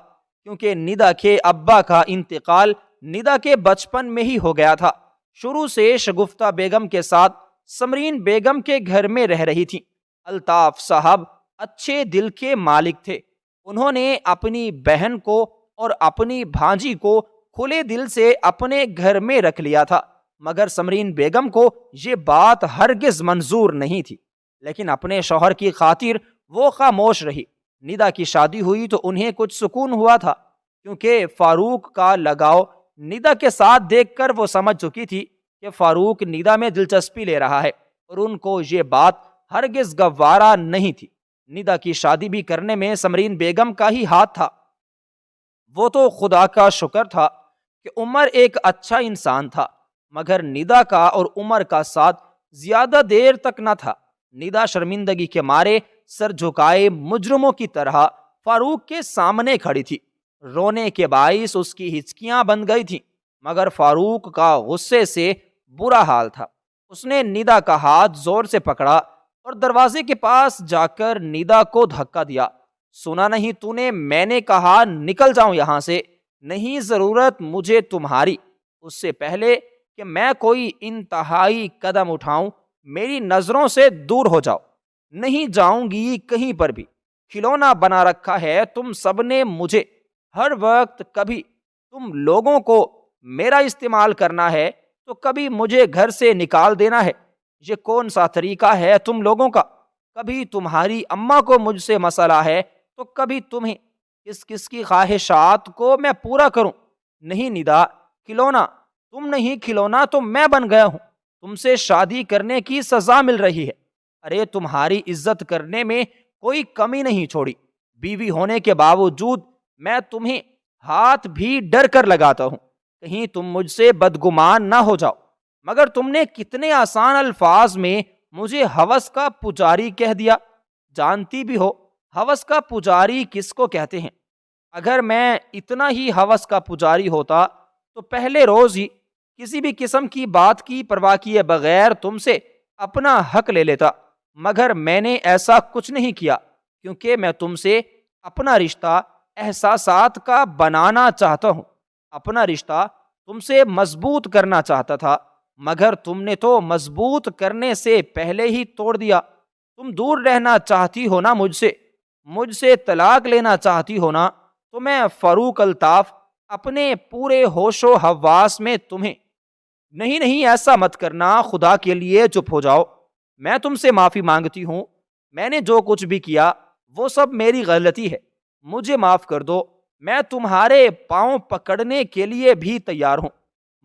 کیونکہ ندا کے ابا کا انتقال ندا کے بچپن میں ہی ہو گیا تھا۔ شروع سے شگفتہ بیگم کے ساتھ سمرین بیگم کے گھر میں رہ رہی تھی۔ الطاف صاحب اچھے دل کے مالک تھے۔ انہوں نے اپنی بہن کو اور اپنی بھانجی کو کھلے دل سے اپنے گھر میں رکھ لیا تھا، مگر سمرین بیگم کو یہ بات ہرگز منظور نہیں تھی، لیکن اپنے شوہر کی خاطر وہ خاموش رہی۔ ندا کی شادی ہوئی تو انہیں کچھ سکون ہوا تھا، کیونکہ فاروق کا لگاؤ ندا کے ساتھ دیکھ کر وہ سمجھ چکی تھی کہ فاروق ندا میں دلچسپی لے رہا ہے، اور ان کو یہ بات ہرگز گوارا نہیں تھی۔ ندا کی شادی بھی کرنے میں سمرین بیگم کا ہی ہاتھ تھا۔ وہ تو خدا کا شکر تھا کہ عمر ایک اچھا انسان تھا، مگر ندا کا اور عمر کا ساتھ زیادہ دیر تک نہ تھا۔ ندا شرمندگی کے مارے سر جھکائے مجرموں کی طرح فاروق کے سامنے کھڑی تھی۔ رونے کے باعث اس کی ہچکیاں بن گئی تھیں، مگر فاروق کا غصے سے برا حال تھا۔ اس نے ندا کا ہاتھ زور سے پکڑا اور دروازے کے پاس جا کر نیدا کو دھکا دیا۔ سنا نہیں تو نے میں نے کہا نکل جاؤں یہاں سے، نہیں ضرورت مجھے تمہاری۔ اس سے پہلے کہ میں کوئی انتہائی قدم اٹھاؤں میری نظروں سے دور ہو جاؤ، نہیں جاؤں گی کہیں پر بھی۔ کھلونا بنا رکھا ہے تم سب نے مجھے، ہر وقت کبھی تم لوگوں کو میرا استعمال کرنا ہے تو کبھی مجھے گھر سے نکال دینا ہے۔ یہ کون سا طریقہ ہے تم لوگوں کا؟ کبھی تمہاری اماں کو مجھ سے مسئلہ ہے تو کبھی تمہیں۔ کس کس کی خواہشات کو میں پورا کروں؟ نہیں ندا، کھلونا تم نہیں، کھلونا تو میں بن گیا ہوں۔ تم سے شادی کرنے کی سزا مل رہی ہے۔ ارے تمہاری عزت کرنے میں کوئی کمی نہیں چھوڑی، بیوی ہونے کے باوجود میں تمہیں ہاتھ بھی ڈر کر لگاتا ہوں، کہیں تم مجھ سے بدگمان نہ ہو جاؤ۔ مگر تم نے کتنے آسان الفاظ میں مجھے ہوس کا پجاری کہہ دیا۔ جانتی بھی ہو ہوس کا پجاری کس کو کہتے ہیں؟ اگر میں اتنا ہی ہوس کا پجاری ہوتا تو پہلے روز ہی کسی بھی قسم کی بات کی پرواہ کیے بغیر تم سے اپنا حق لے لیتا، مگر میں نے ایسا کچھ نہیں کیا، کیونکہ میں تم سے اپنا رشتہ احساسات کا بنانا چاہتا ہوں، اپنا رشتہ تم سے مضبوط کرنا چاہتا تھا، مگر تم نے تو مضبوط کرنے سے پہلے ہی توڑ دیا۔ تم دور رہنا چاہتی ہو نا مجھ سے طلاق لینا چاہتی ہو نا، تو میں فاروق الطاف اپنے پورے ہوش و حواس میں تمہیں نہیں ایسا مت کرنا، خدا کے لیے چپ ہو جاؤ، میں تم سے معافی مانگتی ہوں، میں نے جو کچھ بھی کیا وہ سب میری غلطی ہے، مجھے معاف کر دو، میں تمہارے پاؤں پکڑنے کے لیے بھی تیار ہوں،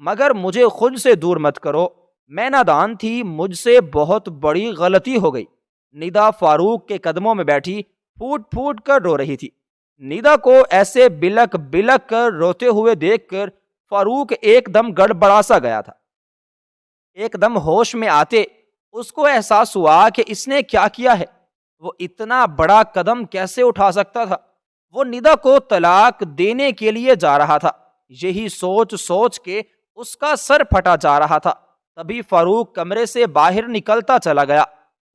مگر مجھے خود سے دور مت کرو، میں نادان تھی، مجھ سے بہت بڑی غلطی ہو گئی۔ ندا فاروق کے قدموں میں بیٹھی پھوٹ پھوٹ کر رو رہی تھی۔ ندا کو ایسے بلک بلک کر روتے ہوئے دیکھ کر فاروق ایک دم گڑبڑا سا گیا تھا۔ ایک دم ہوش میں آتے اس کو احساس ہوا کہ اس نے کیا کیا ہے، وہ اتنا بڑا قدم کیسے اٹھا سکتا تھا؟ وہ ندا کو طلاق دینے کے لیے جا رہا تھا، یہی سوچ سوچ کے اس کا سر پھٹا جا رہا تھا۔ تبھی فاروق کمرے سے باہر نکلتا چلا گیا۔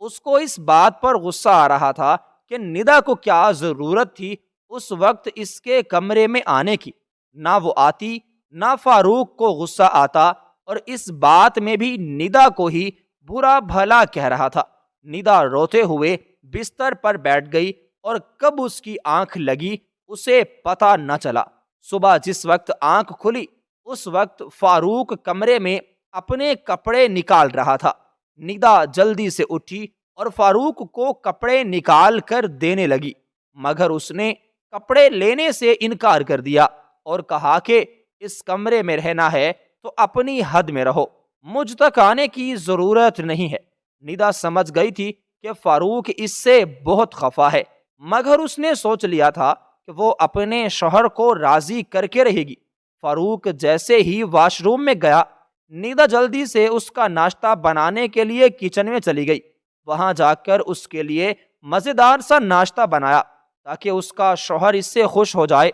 اس کو اس بات پر غصہ آ رہا تھا کہ ندا کو کیا ضرورت تھی اس وقت اس کے کمرے میں آنے کی، نہ وہ آتی نہ فاروق کو غصہ آتا، اور اس بات میں بھی ندا کو ہی برا بھلا کہہ رہا تھا۔ ندا روتے ہوئے بستر پر بیٹھ گئی اور کب اس کی آنکھ لگی اسے پتہ نہ چلا۔ صبح جس وقت آنکھ کھلی اس وقت فاروق کمرے میں اپنے کپڑے نکال رہا تھا۔ ندا جلدی سے اٹھی اور فاروق کو کپڑے نکال کر دینے لگی، مگر اس نے کپڑے لینے سے انکار کر دیا اور کہا کہ اس کمرے میں رہنا ہے تو اپنی حد میں رہو، مجھ تک آنے کی ضرورت نہیں ہے۔ ندا سمجھ گئی تھی کہ فاروق اس سے بہت خفا ہے، مگر اس نے سوچ لیا تھا کہ وہ اپنے شوہر کو راضی کر کے رہے گی۔ فاروق جیسے ہی واش روم میں گیا، ندا جلدی سے اس کا ناشتہ بنانے کے لیے کچن میں چلی گئی۔ وہاں جا کر اس کے لیے مزیدار سا ناشتہ بنایا تاکہ اس کا شوہر اس سے خوش ہو جائے۔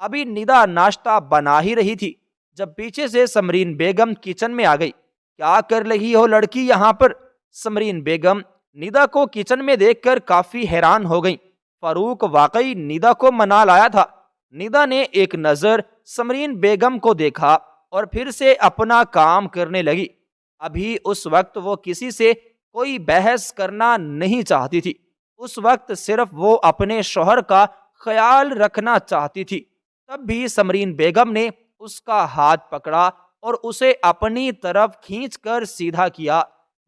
ابھی ندا ناشتہ بنا ہی رہی تھی جب پیچھے سے سمرین بیگم کچن میں آ گئی۔ کیا کر رہی ہو لڑکی یہاں پر؟ سمرین بیگم ندا کو کچن میں دیکھ کر کافی حیران ہو گئی۔ فاروق واقعی ندا کو منا لایا تھا۔ ندا نے ایک نظر سمرین بیگم کو دیکھا اور پھر سے اپنا کام کرنے لگی۔ ابھی اس وقت وہ کسی سے کوئی بحث کرنا نہیں چاہتی تھی، اس وقت صرف وہ اپنے شوہر کا خیال رکھنا چاہتی تھی۔ تب بھی سمرین بیگم نے اس کا ہاتھ پکڑا اور اسے اپنی طرف کھینچ کر سیدھا کیا۔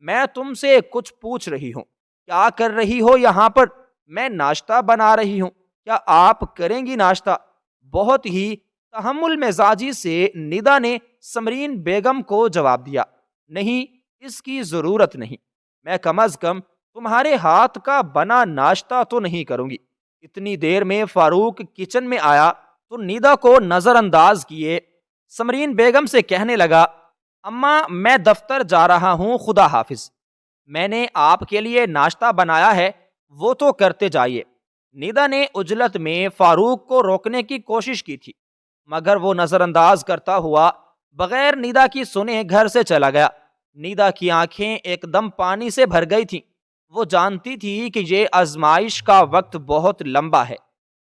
میں تم سے کچھ پوچھ رہی ہوں، کیا کر رہی ہو یہاں پر؟ میں ناشتہ بنا رہی ہوں، کیا آپ کریں گی ناشتہ؟ بہت ہی تحمل مزاجی سے ندا نے سمرین بیگم کو جواب دیا، نہیں، اس کی ضرورت نہیں، میں کم از کم تمہارے ہاتھ کا بنا ناشتہ تو نہیں کروں گی۔ اتنی دیر میں فاروق کچن میں آیا تو ندا کو نظر انداز کیے سمرین بیگم سے کہنے لگا، اماں میں دفتر جا رہا ہوں، خدا حافظ، میں نے آپ کے لیے ناشتہ بنایا ہے، وہ تو کرتے جائیے۔ ندا نے عجلت میں فاروق کو روکنے کی کوشش کی تھی، مگر وہ نظر انداز کرتا ہوا بغیر ندا کی سنے گھر سے چلا گیا۔ ندا کی آنکھیں ایک دم پانی سے بھر گئی تھیں، وہ جانتی تھی کہ یہ آزمائش کا وقت بہت لمبا ہے،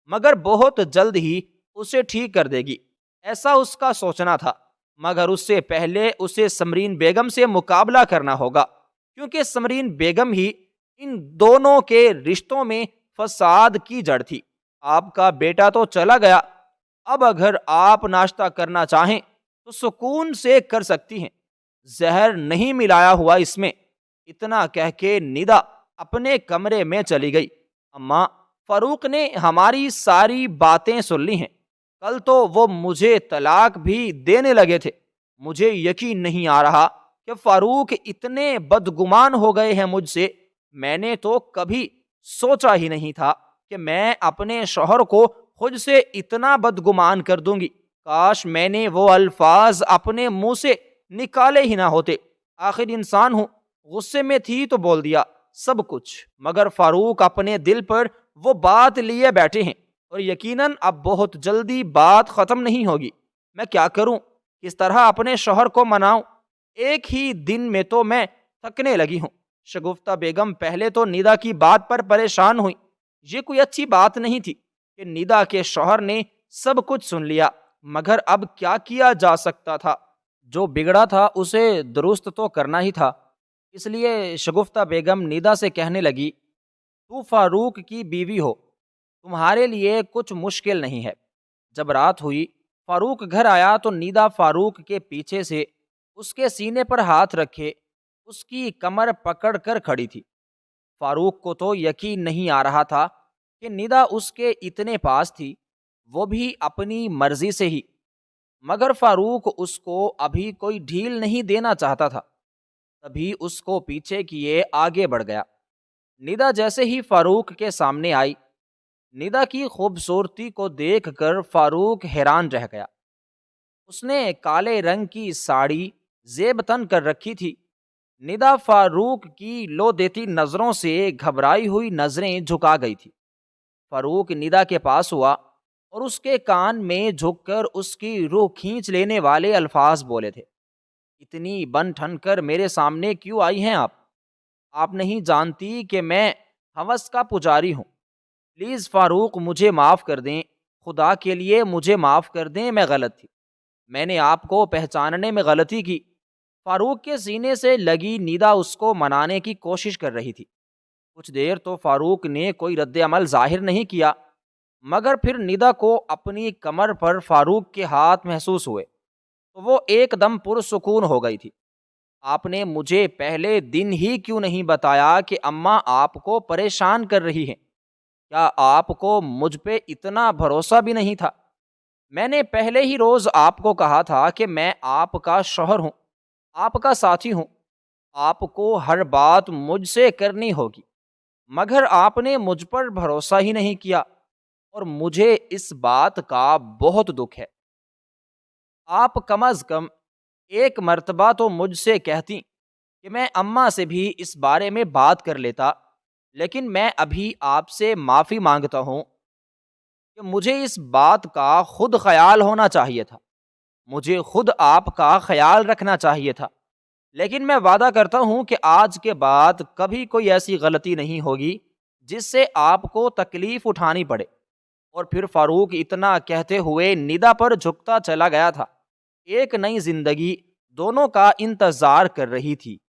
مگر بہت جلد ہی اسے ٹھیک کر دے گی، ایسا اس کا سوچنا تھا۔ مگر اس سے پہلے اسے سمرین بیگم سے مقابلہ کرنا ہوگا، کیونکہ سمرین بیگم ہی ان دونوں کے رشتوں میں فساد کی جڑ تھی۔ آپ کا بیٹا تو چلا گیا، اب اگر آپ ناشتہ کرنا چاہیں تو سکون سے کر سکتی ہیں، زہر نہیں ملایا ہوا اس میں۔ اتنا کہہ کے ندا اپنے کمرے میں چلی گئی۔ اماں، فاروق نے ہماری ساری باتیں سن لی ہیں، کل تو وہ مجھے طلاق بھی دینے لگے تھے۔ مجھے یقین نہیں آ رہا کہ فاروق اتنے بدگمان ہو گئے ہیں مجھ سے۔ میں نے تو کبھی سوچا ہی نہیں تھا کہ میں اپنے شوہر کو خود سے اتنا بدگمان کر دوں گی۔ کاش میں نے وہ الفاظ اپنے منہ سے نکالے ہی نہ ہوتے۔ آخر انسان ہوں، غصے میں تھی تو بول دیا سب کچھ، مگر فاروق اپنے دل پر وہ بات لیے بیٹھے ہیں اور یقیناً اب بہت جلدی بات ختم نہیں ہوگی۔ میں کیا کروں؟ کس طرح اپنے شوہر کو مناؤں؟ ایک ہی دن میں تو میں تھکنے لگی ہوں۔ شگفتہ بیگم پہلے تو ندا کی بات پر پریشان ہوئی۔ یہ کوئی اچھی بات نہیں تھی کہ ندا کے شوہر نے سب کچھ سن لیا، مگر اب کیا کیا جا سکتا تھا؟ جو بگڑا تھا اسے درست تو کرنا ہی تھا۔ اس لیے شگفتہ بیگم ندا سے کہنے لگی، تو فاروق کی بیوی ہو، تمہارے لیے کچھ مشکل نہیں ہے۔ جب رات ہوئی، فاروق گھر آیا تو ندا فاروق کے پیچھے سے اس کے سینے پر ہاتھ رکھے اس کی کمر پکڑ کر کھڑی تھی۔ فاروق کو تو یقین نہیں آ رہا تھا کہ ندا اس کے اتنے پاس تھی، وہ بھی اپنی مرضی سے ہی، مگر فاروق اس کو ابھی کوئی ڈھیل نہیں دینا چاہتا تھا۔ تبھی اس کو پیچھے کیے آگے بڑھ گیا۔ ندا جیسے ہی فاروق کے سامنے آئی، ندا کی خوبصورتی کو دیکھ کر فاروق حیران رہ گیا۔ اس نے کالے رنگ کی ساڑی زیب تن کر رکھی تھی۔ ندا فاروق کی لو دیتی نظروں سے گھبرائی ہوئی نظریں جھکا گئی تھی۔ فاروق ندا کے پاس ہوا اور اس کے کان میں جھک کر اس کی روح کھینچ لینے والے الفاظ بولے تھے، اتنی بن ٹھن کر میرے سامنے کیوں آئی ہیں آپ؟ آپ نہیں جانتی کہ میں ہوس کا پجاری ہوں۔ پلیز فاروق، مجھے معاف کر دیں، خدا کے لیے مجھے معاف کر دیں، میں غلط تھی، میں نے آپ کو پہچاننے میں غلطی کی۔ فاروق کے سینے سے لگی ندا اس کو منانے کی کوشش کر رہی تھی۔ کچھ دیر تو فاروق نے کوئی رد عمل ظاہر نہیں کیا، مگر پھر ندا کو اپنی کمر پر فاروق کے ہاتھ محسوس ہوئے تو وہ ایک دم پرسکون ہو گئی تھی۔ آپ نے مجھے پہلے دن ہی کیوں نہیں بتایا کہ اماں آپ کو پریشان کر رہی ہیں؟ کیا آپ کو مجھ پہ اتنا بھروسہ بھی نہیں تھا؟ میں نے پہلے ہی روز آپ کو کہا تھا کہ میں آپ کا شوہر ہوں، آپ کا ساتھی ہوں، آپ کو ہر بات مجھ سے کرنی ہوگی، مگر آپ نے مجھ پر بھروسہ ہی نہیں کیا اور مجھے اس بات کا بہت دکھ ہے۔ آپ کم از کم ایک مرتبہ تو مجھ سے کہتی کہ میں اماں سے بھی اس بارے میں بات کر لیتا، لیکن میں ابھی آپ سے معافی مانگتا ہوں کہ مجھے اس بات کا خود خیال ہونا چاہیے تھا، مجھے خود آپ کا خیال رکھنا چاہیے تھا، لیکن میں وعدہ کرتا ہوں کہ آج کے بعد کبھی کوئی ایسی غلطی نہیں ہوگی جس سے آپ کو تکلیف اٹھانی پڑے۔ اور پھر فاروق اتنا کہتے ہوئے ندا پر جھکتا چلا گیا تھا۔ ایک نئی زندگی دونوں کا انتظار کر رہی تھی۔